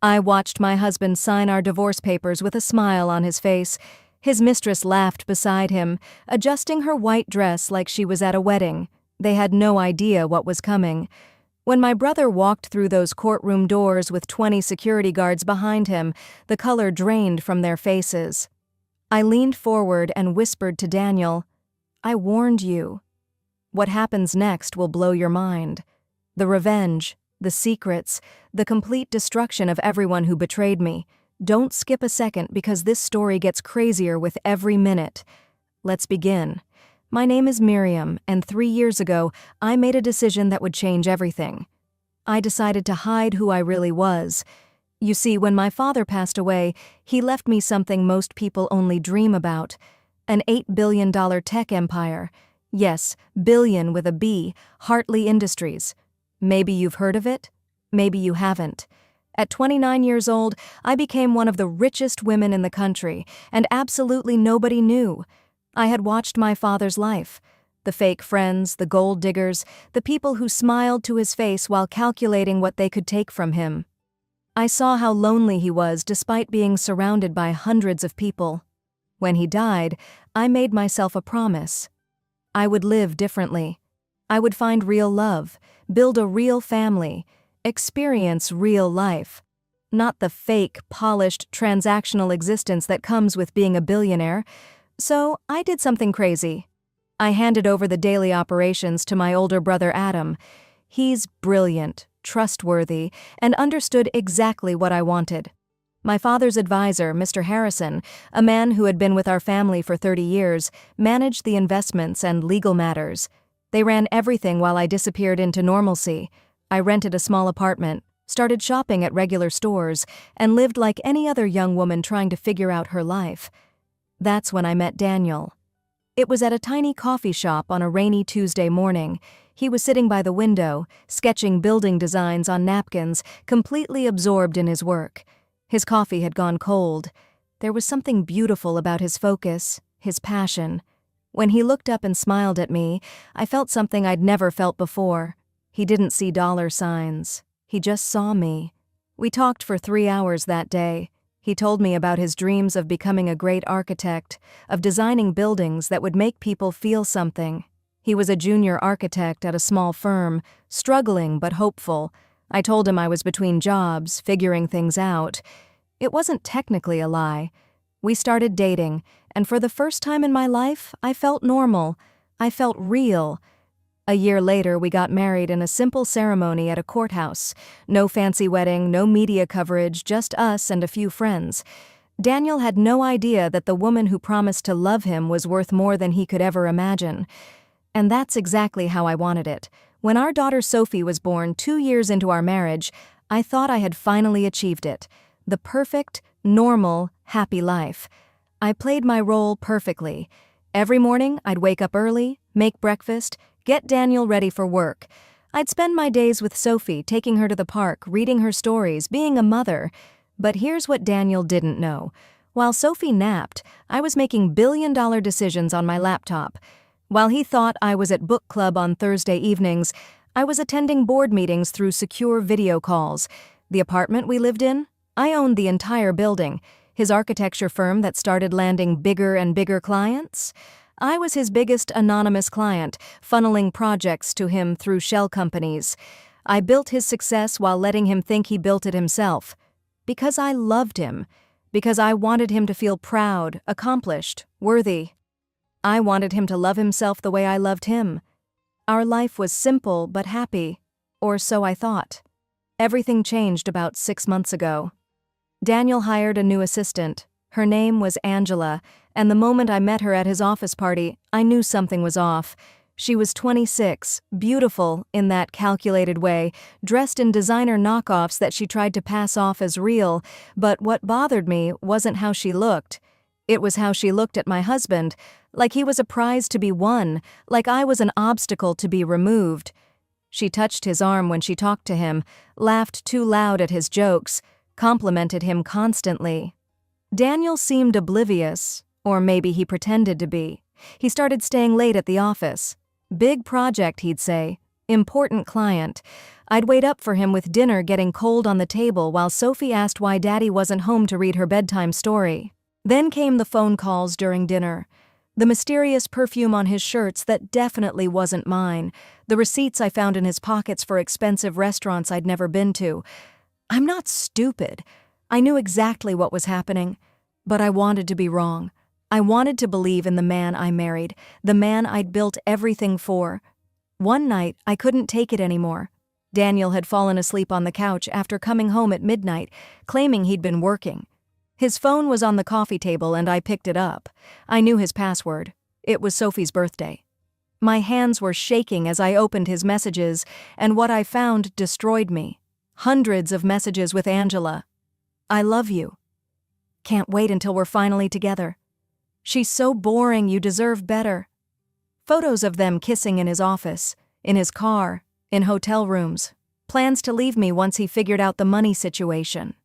I watched my husband sign our divorce papers with a smile on his face. His mistress laughed beside him, adjusting her white dress like she was at a wedding. They had no idea what was coming. When my brother walked through those courtroom doors with 20 security guards behind him, the color drained from their faces. I leaned forward and whispered to Daniel, "I warned you. What happens next will blow your mind. The revenge, the secrets, the complete destruction of everyone who betrayed me. Don't skip a second because this story gets crazier with every minute. Let's begin. My name is Miriam, and 3 years ago, I made a decision that would change everything. I decided to hide who I really was. You see, when my father passed away, he left me something most people only dream about: an $8 billion tech empire. Yes, billion with a B, Hartley Industries. Maybe you've heard of it? Maybe you haven't. At 29 years old, I became one of the richest women in the country, and absolutely nobody knew. I had watched my father's life. The fake friends, the gold diggers, the people who smiled to his face while calculating what they could take from him. I saw how lonely he was despite being surrounded by hundreds of people. When he died, I made myself a promise. I would live differently. I would find real love, build a real family, experience real life. Not the fake, polished, transactional existence that comes with being a billionaire. So I did something crazy. I handed over the daily operations to my older brother Adam. He's brilliant, trustworthy, and understood exactly what I wanted. My father's advisor, Mr. Harrison, a man who had been with our family for 30 years, managed the investments and legal matters. They ran everything while I disappeared into normalcy. I rented a small apartment, started shopping at regular stores, and lived like any other young woman trying to figure out her life. That's when I met Daniel. It was at a tiny coffee shop on a rainy Tuesday morning. He was sitting by the window, sketching building designs on napkins, completely absorbed in his work. His coffee had gone cold. There was something beautiful about his focus, his passion. When he looked up and smiled at me, I felt something I'd never felt before. He didn't see dollar signs. He just saw me. We talked for 3 hours that day. He told me about his dreams of becoming a great architect, of designing buildings that would make people feel something. He was a junior architect at a small firm, struggling but hopeful. I told him I was between jobs, figuring things out. It wasn't technically a lie. We started dating, and for the first time in my life, I felt normal. I felt real. A year later, we got married in a simple ceremony at a courthouse. No fancy wedding, no media coverage, just us and a few friends. Daniel had no idea that the woman who promised to love him was worth more than he could ever imagine. And that's exactly how I wanted it. When our daughter Sophie was born 2 years into our marriage, I thought I had finally achieved it. The perfect, normal, happy life. I played my role perfectly. Every morning, I'd wake up early, make breakfast, get Daniel ready for work. I'd spend my days with Sophie, taking her to the park, reading her stories, being a mother. But here's what Daniel didn't know. While Sophie napped, I was making billion-dollar decisions on my laptop. While he thought I was at book club on Thursday evenings, I was attending board meetings through secure video calls. The apartment we lived in? I owned the entire building. His architecture firm that started landing bigger and bigger clients? I was his biggest anonymous client, funneling projects to him through shell companies. I built his success while letting him think he built it himself. Because I loved him. Because I wanted him to feel proud, accomplished, worthy. I wanted him to love himself the way I loved him. Our life was simple but happy, or so I thought. Everything changed about 6 months ago. Daniel hired a new assistant. Her name was Angela, and the moment I met her at his office party, I knew something was off. She was 26, beautiful in that calculated way, dressed in designer knockoffs that she tried to pass off as real, but what bothered me wasn't how she looked. It was how she looked at my husband, like he was a prize to be won, like I was an obstacle to be removed. She touched his arm when she talked to him, laughed too loud at his jokes, complimented him constantly. Daniel seemed oblivious, or maybe he pretended to be. He started staying late at the office. Big project, he'd say. Important client. I'd wait up for him with dinner getting cold on the table while Sophie asked why Daddy wasn't home to read her bedtime story. Then came the phone calls during dinner. The mysterious perfume on his shirts that definitely wasn't mine. The receipts I found in his pockets for expensive restaurants I'd never been to. I'm not stupid. I knew exactly what was happening. But I wanted to be wrong. I wanted to believe in the man I married, the man I'd built everything for. One night, I couldn't take it anymore. Daniel had fallen asleep on the couch after coming home at midnight, claiming he'd been working. His phone was on the coffee table and I picked it up. I knew his password. It was Sophie's birthday. My hands were shaking as I opened his messages, and what I found destroyed me. Hundreds of messages with Angela. I love you. Can't wait until we're finally together. She's so boring, you deserve better. Photos of them kissing in his office, in his car, in hotel rooms. Plans to leave me once he figured out the money situation.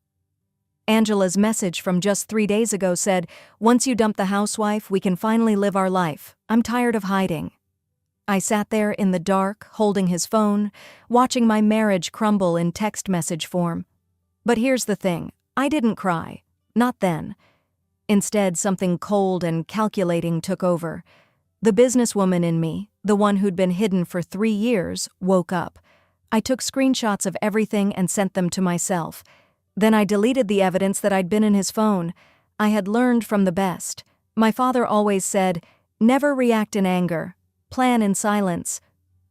Angela's message from just 3 days ago said, "Once you dump the housewife, we can finally live our life. I'm tired of hiding." I sat there in the dark, holding his phone, watching my marriage crumble in text message form. But here's the thing, I didn't cry. Not then. Instead, something cold and calculating took over. The businesswoman in me, the one who'd been hidden for 3 years, woke up. I took screenshots of everything and sent them to myself. Then I deleted the evidence that I'd been in his phone. I had learned from the best. My father always said, "Never react in anger. Plan in silence."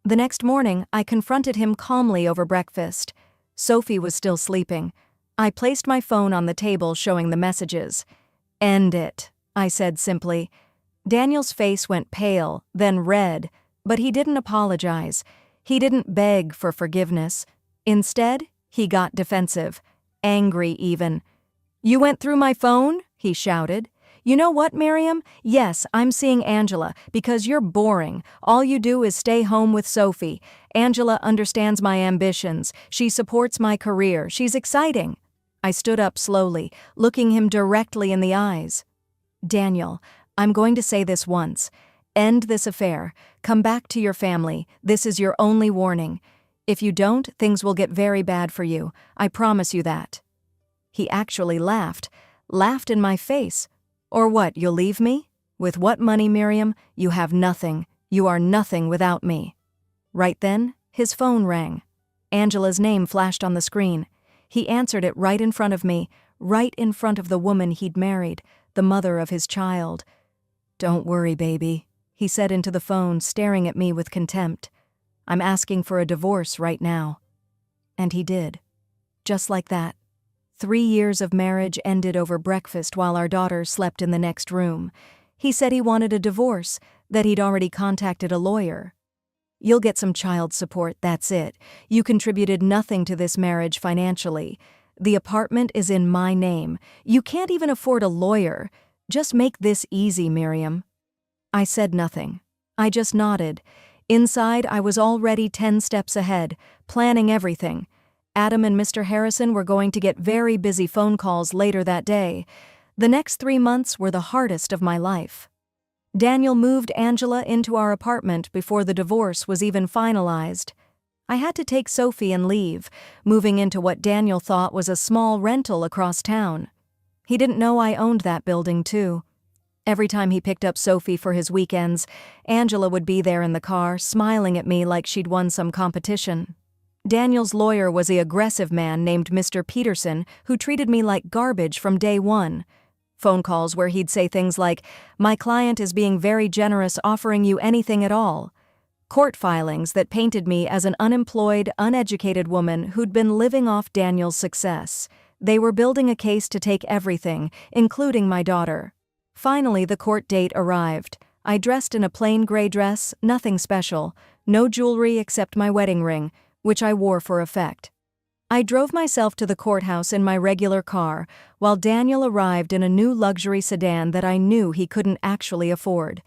The next morning, I confronted him calmly over breakfast. Sophie was still sleeping. I placed my phone on the table showing the messages. "End it," I said simply. Daniel's face went pale, then red, but he didn't apologize. He didn't beg for forgiveness. Instead, he got defensive, angry even. "You went through my phone?" he shouted. "You know what, Miriam? Yes, I'm seeing Angela, because you're boring. All you do is stay home with Sophie. Angela understands my ambitions. She supports my career. She's exciting." I stood up slowly, looking him directly in the eyes. "Daniel, I'm going to say this once. End this affair. Come back to your family. This is your only warning. If you don't, things will get very bad for you. I promise you that." He actually laughed in my face. "Or what, you'll leave me? With what money, Miriam? You have nothing. You are nothing without me." Right then, his phone rang. Angela's name flashed on the screen. He answered it right in front of me, right in front of the woman he'd married, the mother of his child. "Don't worry, baby," he said into the phone, staring at me with contempt. "I'm asking for a divorce right now." And he did. Just like that. 3 years of marriage ended over breakfast while our daughter slept in the next room. He said he wanted a divorce, that he'd already contacted a lawyer. "You'll get some child support, that's it. You contributed nothing to this marriage financially. The apartment is in my name. You can't even afford a lawyer. Just make this easy, Miriam." I said nothing. I just nodded. Inside, I was already 10 steps ahead, planning everything. Adam and Mr. Harrison were going to get very busy phone calls later that day. The next 3 months were the hardest of my life. Daniel moved Angela into our apartment before the divorce was even finalized. I had to take Sophie and leave, moving into what Daniel thought was a small rental across town. He didn't know I owned that building, too. Every time he picked up Sophie for his weekends, Angela would be there in the car, smiling at me like she'd won some competition. Daniel's lawyer was the aggressive man named Mr. Peterson, who treated me like garbage from day one. Phone calls where he'd say things like, "My client is being very generous, offering you anything at all." Court filings that painted me as an unemployed, uneducated woman who'd been living off Daniel's success. They were building a case to take everything, including my daughter. Finally, the court date arrived. I dressed in a plain gray dress, nothing special, no jewelry except my wedding ring, which I wore for effect. I drove myself to the courthouse in my regular car, while Daniel arrived in a new luxury sedan that I knew he couldn't actually afford.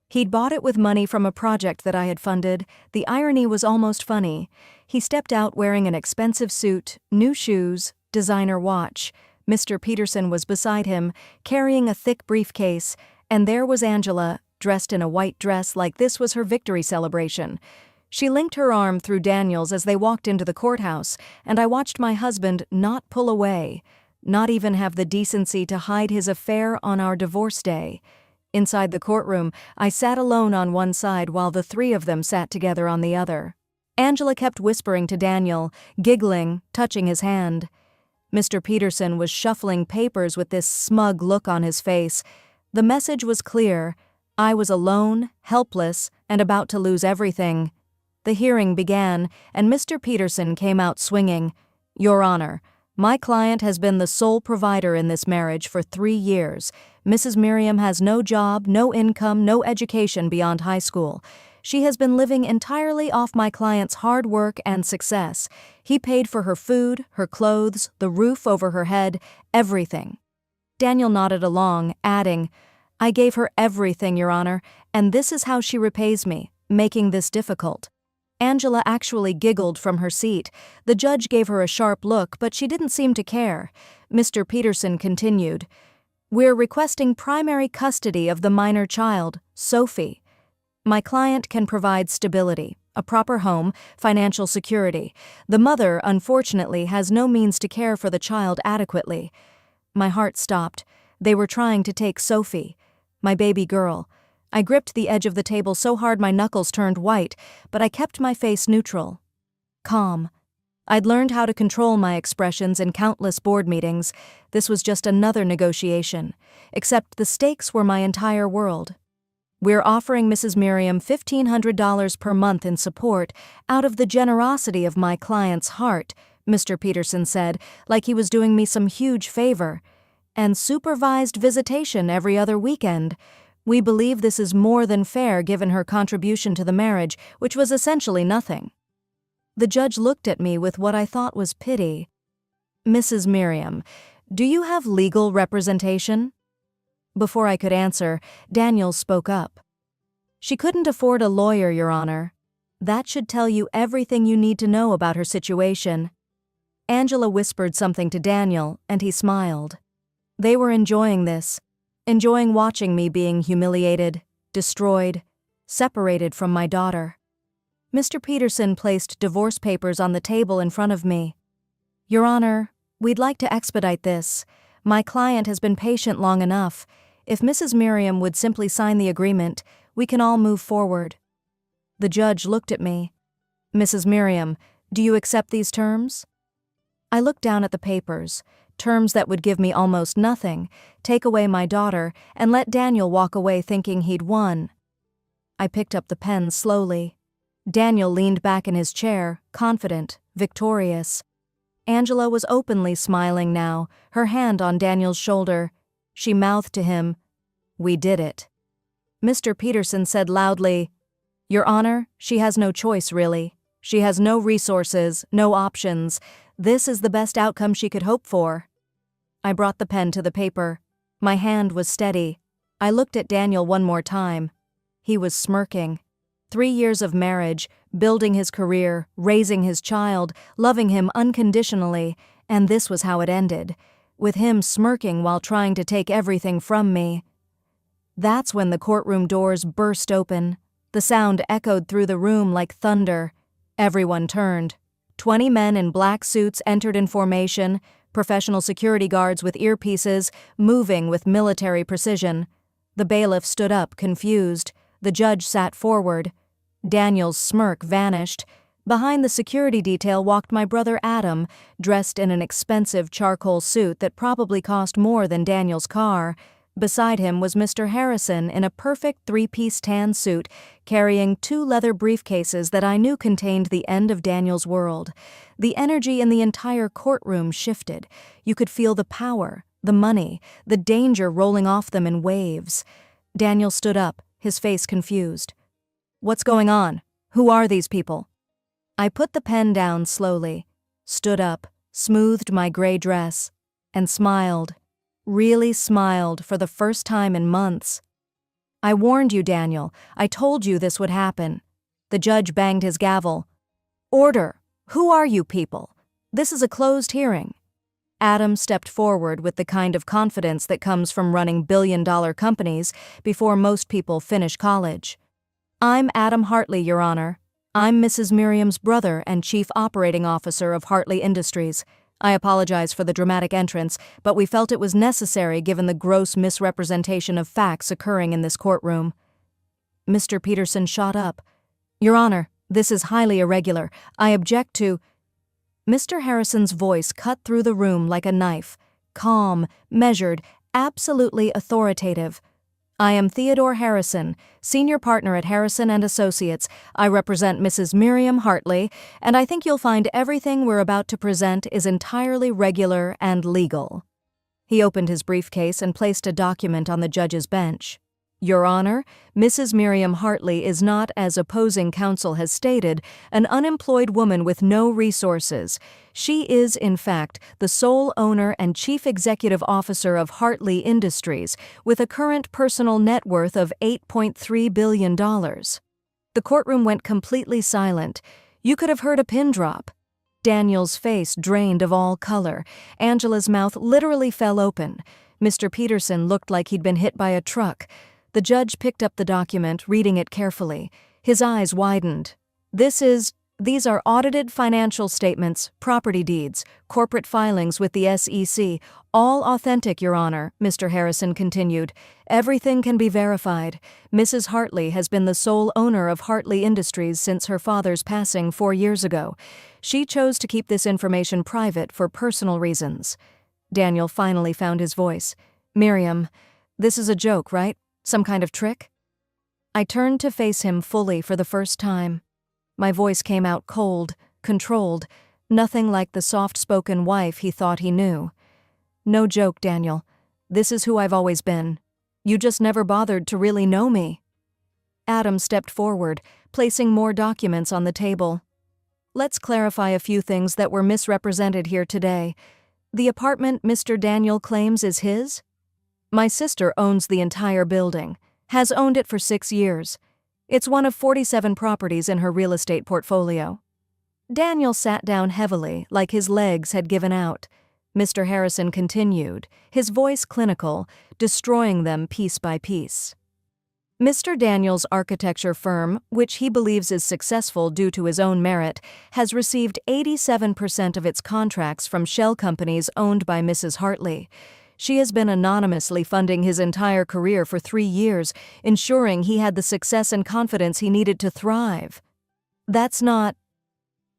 He'd bought it with money from a project that I had funded. The irony was almost funny. He stepped out wearing an expensive suit, new shoes, designer watch. Mr. Peterson was beside him, carrying a thick briefcase, and there was Angela, dressed in a white dress like this was her victory celebration. She linked her arm through Daniel's as they walked into the courthouse, and I watched my husband not pull away, not even have the decency to hide his affair on our divorce day. Inside the courtroom, I sat alone on one side while the three of them sat together on the other. Angela kept whispering to Daniel, giggling, touching his hand. Mr. Peterson was shuffling papers with this smug look on his face. The message was clear. I was alone, helpless, and about to lose everything. The hearing began, and Mr. Peterson came out swinging. "Your Honor, my client has been the sole provider in this marriage for 3 years. Mrs. Miriam has no job, no income, no education beyond high school. She has been living entirely off my client's hard work and success. He paid for her food, her clothes, the roof over her head, everything." Daniel nodded along, adding, "I gave her everything, Your Honor, and this is how she repays me, making this difficult." Angela actually giggled from her seat. The judge gave her a sharp look, but she didn't seem to care. Mr. Peterson continued, "We're requesting primary custody of the minor child, Sophie. My client can provide stability, a proper home, financial security. The mother, unfortunately, has no means to care for the child adequately." My heart stopped. They were trying to take Sophie, my baby girl. I gripped the edge of the table so hard my knuckles turned white, but I kept my face neutral. Calm. I'd learned how to control my expressions in countless board meetings. This was just another negotiation, except the stakes were my entire world. "We're offering Mrs. Miriam $1,500 per month in support out of the generosity of my client's heart," Mr. Peterson said, like he was doing me some huge favor. "And supervised visitation every other weekend. We believe this is more than fair given her contribution to the marriage, which was essentially nothing." The judge looked at me with what I thought was pity. "Mrs. Miriam, do you have legal representation?" Before I could answer, Daniel spoke up. "She couldn't afford a lawyer, Your Honor. That should tell you everything you need to know about her situation." Angela whispered something to Daniel, and he smiled. They were enjoying this, enjoying watching me being humiliated, destroyed, separated from my daughter. Mr. Peterson placed divorce papers on the table in front of me. "Your Honor, we'd like to expedite this. My client has been patient long enough. If Mrs. Miriam would simply sign the agreement, we can all move forward." The judge looked at me. "Mrs. Miriam, do you accept these terms?" I looked down at the papers, terms that would give me almost nothing, take away my daughter, and let Daniel walk away thinking he'd won. I picked up the pen slowly. Daniel leaned back in his chair, confident, victorious. Angela was openly smiling now, her hand on Daniel's shoulder. She mouthed to him, "We did it." Mr. Peterson said loudly, "Your Honor, she has no choice, really. She has no resources, no options. This is the best outcome she could hope for." I brought the pen to the paper. My hand was steady. I looked at Daniel one more time. He was smirking. 3 years of marriage, building his career, raising his child, loving him unconditionally, and this was how it ended, with him smirking while trying to take everything from me. That's when the courtroom doors burst open. The sound echoed through the room like thunder. Everyone turned. 20 men in black suits entered in formation, professional security guards with earpieces, moving with military precision. The bailiff stood up, confused. The judge sat forward. Daniel's smirk vanished. Behind the security detail walked my brother Adam, dressed in an expensive charcoal suit that probably cost more than Daniel's car. Beside him was Mr. Harrison in a perfect 3-piece tan suit, carrying 2 leather briefcases that I knew contained the end of Daniel's world. The energy in the entire courtroom shifted. You could feel the power, the money, the danger rolling off them in waves. Daniel stood up, his face confused. "What's going on? Who are these people?" I put the pen down slowly, stood up, smoothed my gray dress, and smiled. Really smiled for the first time in months. "I warned you, Daniel. I told you this would happen." The judge banged his gavel. "Order! Who are you people? This is a closed hearing." Adam stepped forward with the kind of confidence that comes from running billion-dollar companies before most people finish college. "I'm Adam Hartley, Your Honor. I'm Mrs. Miriam's brother and Chief Operating Officer of Hartley Industries. I apologize for the dramatic entrance, but we felt it was necessary given the gross misrepresentation of facts occurring in this courtroom. Mr. Peterson shot up. Your Honor, this is highly irregular. I object to— Mr. Harrison's voice cut through the room like a knife. Calm, measured, absolutely authoritative. I am Theodore Harrison, senior partner at Harrison & Associates. I represent Mrs. Miriam Hartley, and I think you'll find everything we're about to present is entirely regular and legal. He opened his briefcase and placed a document on the judge's bench. Your Honor, Mrs. Miriam Hartley is not, as opposing counsel has stated, an unemployed woman with no resources. She is, in fact, the sole owner and chief executive officer of Hartley Industries, with a current personal net worth of $8.3 billion. The courtroom went completely silent. You could have heard a pin drop. Daniel's face drained of all color. Angela's mouth literally fell open. Mr. Peterson looked like he'd been hit by a truck. The judge picked up the document, reading it carefully. His eyes widened. These are audited financial statements, property deeds, corporate filings with the SEC, all authentic, Your Honor, Mr. Harrison continued. Everything can be verified. Mrs. Hartley has been the sole owner of Hartley Industries since her father's passing 4 years ago. She chose to keep this information private for personal reasons. Daniel finally found his voice. Miriam, this is a joke, right? Some kind of trick? I turned to face him fully for the first time. My voice came out cold, controlled, nothing like the soft-spoken wife he thought he knew. No joke, Daniel. This is who I've always been. You just never bothered to really know me. Adam stepped forward, placing more documents on the table. Let's clarify a few things that were misrepresented here today. The apartment Mr. Daniel claims is his? My sister owns the entire building, has owned it for 6 years. It's one of 47 properties in her real estate portfolio. Daniel sat down heavily, like his legs had given out. Mr. Harrison continued, his voice clinical, destroying them piece by piece. Mr. Daniel's architecture firm, which he believes is successful due to his own merit, has received 87% of its contracts from shell companies owned by Mrs. Hartley. She has been anonymously funding his entire career for 3 years, ensuring he had the success and confidence he needed to thrive. That's not—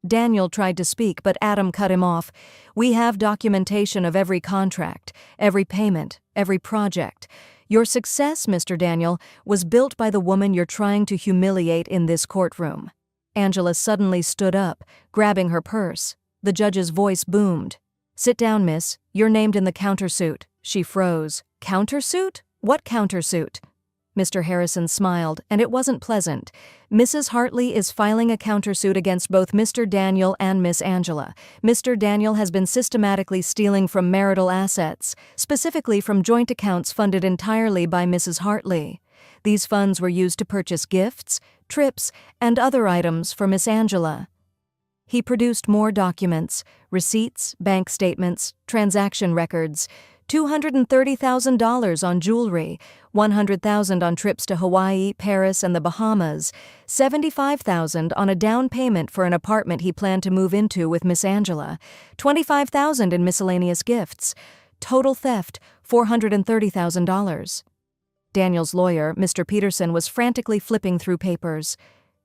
Daniel tried to speak, but Adam cut him off. We have documentation of every contract, every payment, every project. Your success, Mr. Daniel, was built by the woman you're trying to humiliate in this courtroom. Angela suddenly stood up, grabbing her purse. The judge's voice boomed. Sit down, miss. You're named in the countersuit. She froze. Countersuit? What countersuit? Mr. Harrison smiled, and it wasn't pleasant. Mrs. Hartley is filing a countersuit against both Mr. Daniel and Miss Angela. Mr. Daniel has been systematically stealing from marital assets, specifically from joint accounts funded entirely by Mrs. Hartley. These funds were used to purchase gifts, trips, and other items for Miss Angela. He produced more documents, receipts, bank statements, transaction records, $230,000 on jewelry, $100,000 on trips to Hawaii, Paris, and the Bahamas, $75,000 on a down payment for an apartment he planned to move into with Miss Angela, $25,000 in miscellaneous gifts. Total theft, $430,000. Daniel's lawyer, Mr. Peterson, was frantically flipping through papers.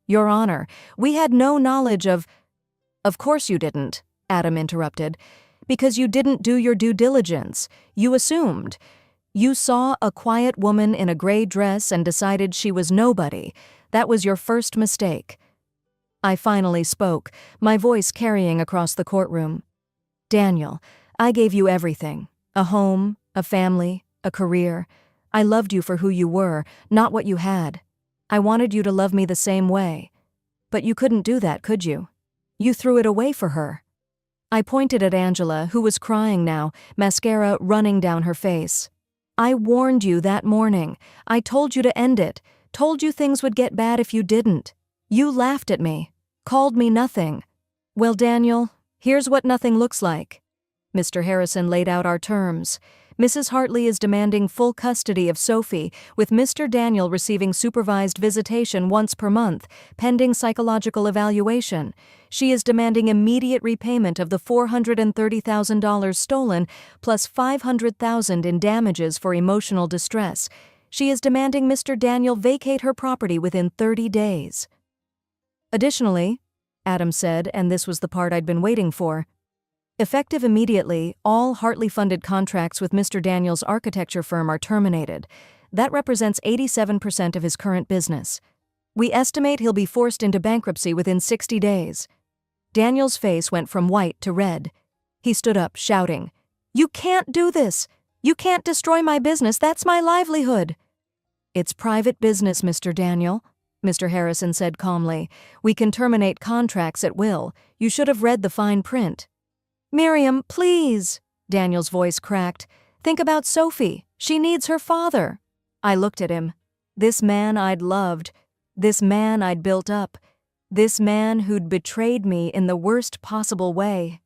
Your Honor, we had no knowledge of— Of course you didn't, Adam interrupted. Because you didn't do your due diligence. You assumed. You saw a quiet woman in a gray dress and decided she was nobody. That was your first mistake. I finally spoke, my voice carrying across the courtroom. Daniel, I gave you everything. A home, a family, a career. I loved you for who you were, not what you had. I wanted you to love me the same way. But you couldn't do that, could you? You threw it away for her. I pointed at Angela, who was crying now, mascara running down her face. I warned you that morning. I told you to end it, told you things would get bad if you didn't. You laughed at me, called me nothing. Well, Daniel, here's what nothing looks like. Mr. Harrison laid out our terms. Mrs. Hartley is demanding full custody of Sophie, with Mr. Daniel receiving supervised visitation once per month, pending psychological evaluation. She is demanding immediate repayment of the $430,000 stolen, plus $500,000 in damages for emotional distress. She is demanding Mr. Daniel vacate her property within 30 days. Additionally, Adam said, and this was the part I'd been waiting for, effective immediately, all Hartley-funded contracts with Mr. Daniel's architecture firm are terminated. That represents 87% of his current business. We estimate he'll be forced into bankruptcy within 60 days. Daniel's face went from white to red. He stood up, shouting, "You can't do this! You can't destroy my business, that's my livelihood!" "It's private business, Mr. Daniel," Mr. Harrison said calmly. "We can terminate contracts at will. You should have read the fine print." "Miriam, please," Daniel's voice cracked. "Think about Sophie. She needs her father." I looked at him. This man I'd loved. This man I'd built up. This man who'd betrayed me in the worst possible way.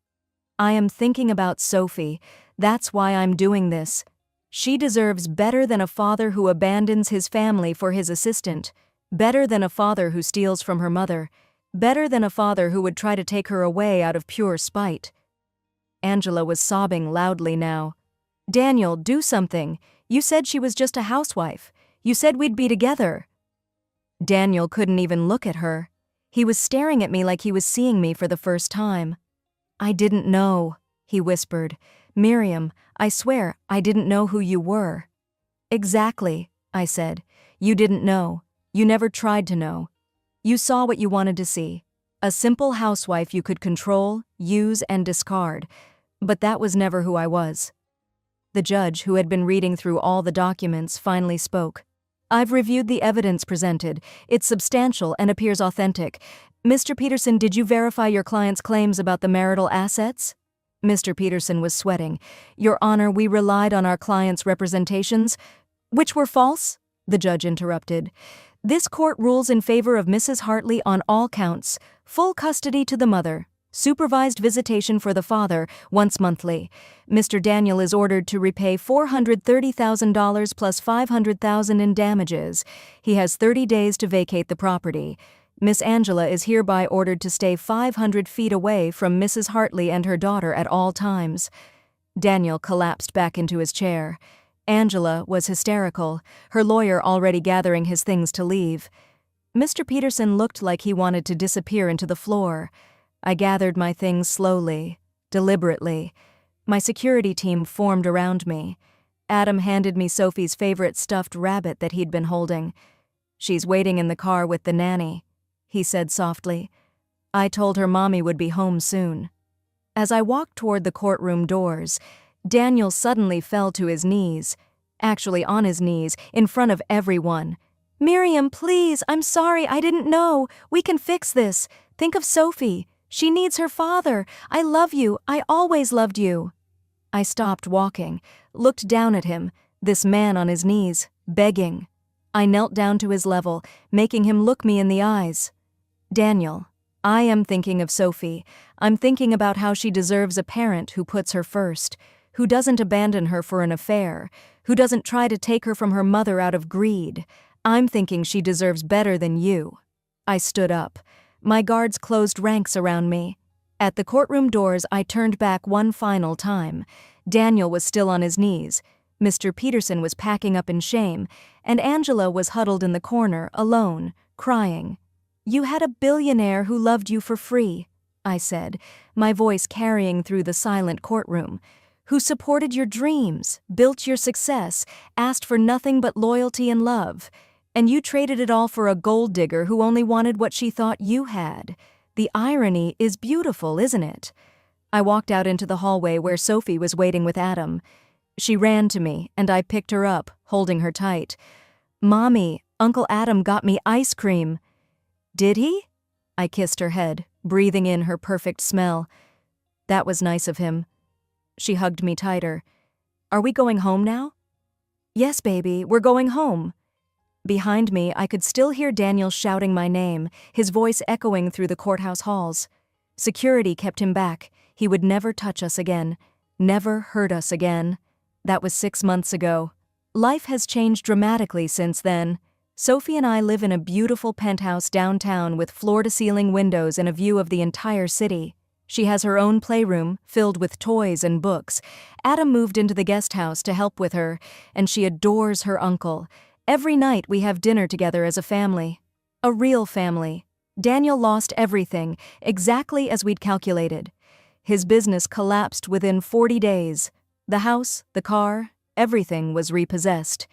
"I am thinking about Sophie. That's why I'm doing this. She deserves better than a father who abandons his family for his assistant. Better than a father who steals from her mother. Better than a father who would try to take her away out of pure spite." Angela was sobbing loudly now. "Daniel, do something. You said she was just a housewife. You said we'd be together." Daniel couldn't even look at her. He was staring at me like he was seeing me for the first time. "I didn't know," he whispered. "Miriam, I swear, I didn't know who you were." "Exactly," I said. "You didn't know. You never tried to know. You saw what you wanted to see. A simple housewife you could control, use, and discard. But that was never who I was." The judge, who had been reading through all the documents, finally spoke. "I've reviewed the evidence presented. It's substantial and appears authentic. Mr. Peterson, did you verify your client's claims about the marital assets?" Mr. Peterson was sweating. "Your Honor, we relied on our client's representations." "Which were false?" the judge interrupted. "This court rules in favor of Mrs. Hartley on all counts. Full custody to the mother. Supervised visitation for the father, once monthly. Mr. Daniel is ordered to repay $430,000 plus $500,000 in damages. He has 30 days to vacate the property. Miss Angela is hereby ordered to stay 500 feet away from Mrs. Hartley and her daughter at all times." Daniel collapsed back into his chair. Angela was hysterical, her lawyer already gathering his things to leave. Mr. Peterson looked like he wanted to disappear into the floor. I gathered my things slowly, deliberately. My security team formed around me. Adam handed me Sophie's favorite stuffed rabbit that he'd been holding. "She's waiting in the car with the nanny," he said softly. "I told her Mommy would be home soon." As I walked toward the courtroom doors, Daniel suddenly fell to his knees, actually on his knees, in front of everyone. "Miriam, please, I'm sorry, I didn't know. We can fix this. Think of Sophie. She needs her father. I love you. I always loved you." I stopped walking, looked down at him, this man on his knees, begging. I knelt down to his level, making him look me in the eyes. "Daniel, I am thinking of Sophie. I'm thinking about how she deserves a parent who puts her first, who doesn't abandon her for an affair, who doesn't try to take her from her mother out of greed. I'm thinking she deserves better than you." I stood up. My guards closed ranks around me. At the courtroom doors, I turned back one final time. Daniel was still on his knees. Mr. Peterson was packing up in shame, and Angela was huddled in the corner, alone, crying. "You had a billionaire who loved you for free," I said, my voice carrying through the silent courtroom, "who supported your dreams, built your success, asked for nothing but loyalty and love. And you traded it all for a gold digger who only wanted what she thought you had. The irony is beautiful, isn't it?" I walked out into the hallway where Sophie was waiting with Adam. She ran to me, and I picked her up, holding her tight. "Mommy, Uncle Adam got me ice cream." "Did he?" I kissed her head, breathing in her perfect smell. "That was nice of him." She hugged me tighter. "Are we going home now?" "Yes, baby, we're going home." Behind me, I could still hear Daniel shouting my name, his voice echoing through the courthouse halls. Security kept him back. He would never touch us again, never hurt us again. That was 6 months ago. Life has changed dramatically since then. Sophie and I live in a beautiful penthouse downtown with floor-to-ceiling windows and a view of the entire city. She has her own playroom, filled with toys and books. Adam moved into the guest house to help with her, and she adores her uncle. Every night we have dinner together as a family. A real family. Daniel lost everything, exactly as we'd calculated. His business collapsed within 40 days. The house, the car, everything was repossessed.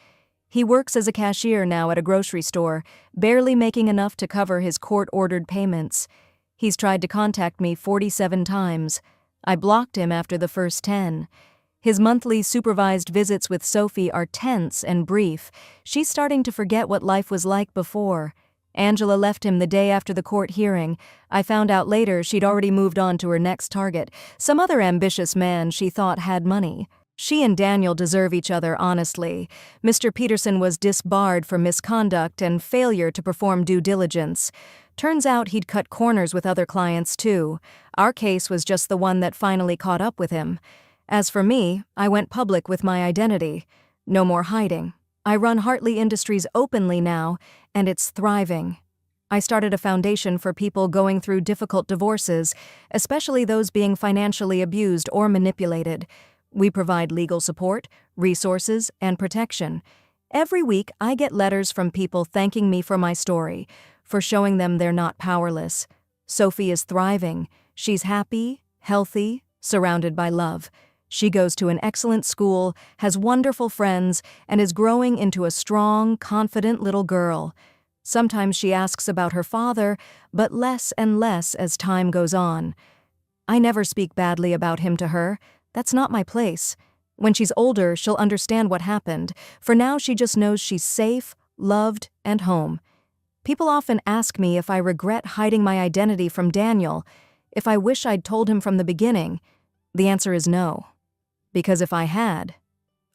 He works as a cashier now at a grocery store, barely making enough to cover his court-ordered payments. He's tried to contact me 47 times. I blocked him after the first 10. His monthly supervised visits with Sophie are tense and brief. She's starting to forget what life was like before. Angela left him the day after the court hearing. I found out later she'd already moved on to her next target, some other ambitious man she thought had money. She and Daniel deserve each other, honestly. Mr. Peterson was disbarred for misconduct and failure to perform due diligence. Turns out he'd cut corners with other clients, too. Our case was just the one that finally caught up with him. As for me, I went public with my identity. No more hiding. I run Hartley Industries openly now, and it's thriving. I started a foundation for people going through difficult divorces, especially those being financially abused or manipulated. We provide legal support, resources, and protection. Every week, I get letters from people thanking me for my story, for showing them they're not powerless. Sophie is thriving. She's happy, healthy, surrounded by love. She goes to an excellent school, has wonderful friends, and is growing into a strong, confident little girl. Sometimes she asks about her father, but less and less as time goes on. I never speak badly about him to her. That's not my place. When she's older, she'll understand what happened. For now, she just knows she's safe, loved, and home. People often ask me if I regret hiding my identity from Daniel, if I wish I'd told him from the beginning. The answer is no. Because if I had,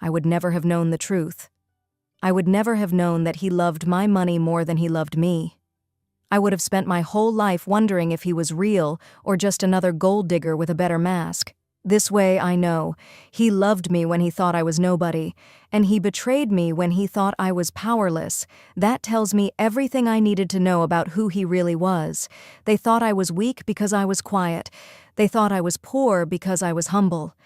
I would never have known the truth. I would never have known that he loved my money more than he loved me. I would have spent my whole life wondering if he was real or just another gold digger with a better mask. This way, I know, he loved me when he thought I was nobody, and he betrayed me when he thought I was powerless. That tells me everything I needed to know about who he really was. They thought I was weak because I was quiet. They thought I was poor because I was humble.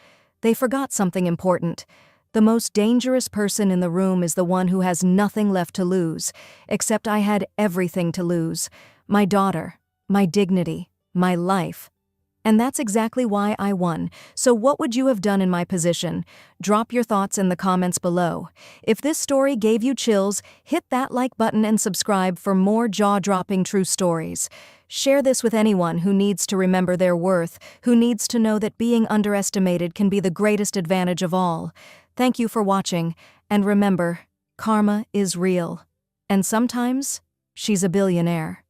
They forgot something important. The most dangerous person in the room is the one who has nothing left to lose, except I had everything to lose. My daughter, my dignity, my life. And that's exactly why I won. So what would you have done in my position? Drop your thoughts in the comments below. If this story gave you chills, hit that like button and subscribe for more jaw-dropping true stories. Share this with anyone who needs to remember their worth, who needs to know that being underestimated can be the greatest advantage of all. Thank you for watching, and remember, karma is real. And sometimes, she's a billionaire.